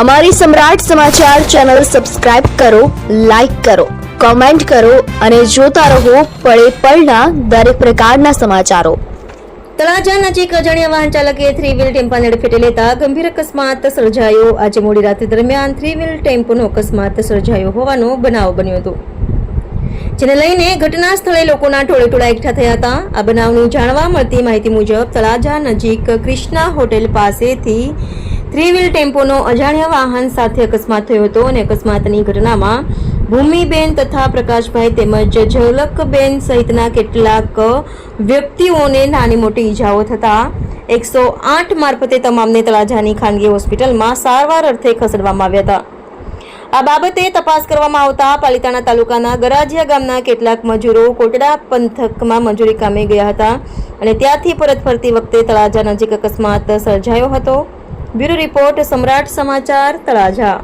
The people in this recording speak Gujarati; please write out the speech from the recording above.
અમારી સમ્રાટ સમાચાર ચેનલ સબસ્ક્રાઇબ કરો, લાઇક કરો, કોમેન્ટ કરો અને જોતા રહો પળે પળના દરેક પ્રકારના સમાચારો। તળાજા નજીક અજાણ્યા વાહન ચાલકે 3 વ્હીલ ટેમ્પાને અડફેટે લેતા ગંભીર અકસ્માત સર્જાયો। આજે મોડી રાત્રિ દરમિયાન 3 વ્હીલ ટેમ્પોનો અકસ્માત સર્જાયો હોવાનો બનાવ બન્યો હતો, જેને લઈને ઘટના સ્થળે લોકોના ટોળેટોળા એકઠા થયા હતા। આ બનાવની જાણવા મળતી માહિતી મુજબ તળાજા નજીક ક્રિષ્ના હોટેલ પાસેથી 3 વ્હીલ ટેમ્પોનો અજાણ્યા વાહન સાથે અકસ્માત થયો હતો અને અકસ્માતની ઘટનામાં ભૂમિબેન તથા પ્રકાશભાઈ તેમજ ઝલકબેન સહિતના કેટલાક વ્યક્તિઓને નાની મોટી ઈજાઓ થતા 108 મારફતે તમામને તળાજાની ખાનગી હોસ્પિટલમાં સારવાર અર્થે ખસેડવામાં આવ્યા હતા। આ બાબતે તપાસ કરવામાં આવતા પાલિતાણા તાલુકાના ગરાજિયા ગામના કેટલાક મજૂરો કોટડા પંથકમાં મજૂરી કામે ગયા હતા અને ત્યાંથી પરત ફરતી વખતે તળાજા નજીક અકસ્માત સર્જાયો હતો। બ્યુરો રિપોર્ટ, સમ્રાટ સમાચાર, તળાજા।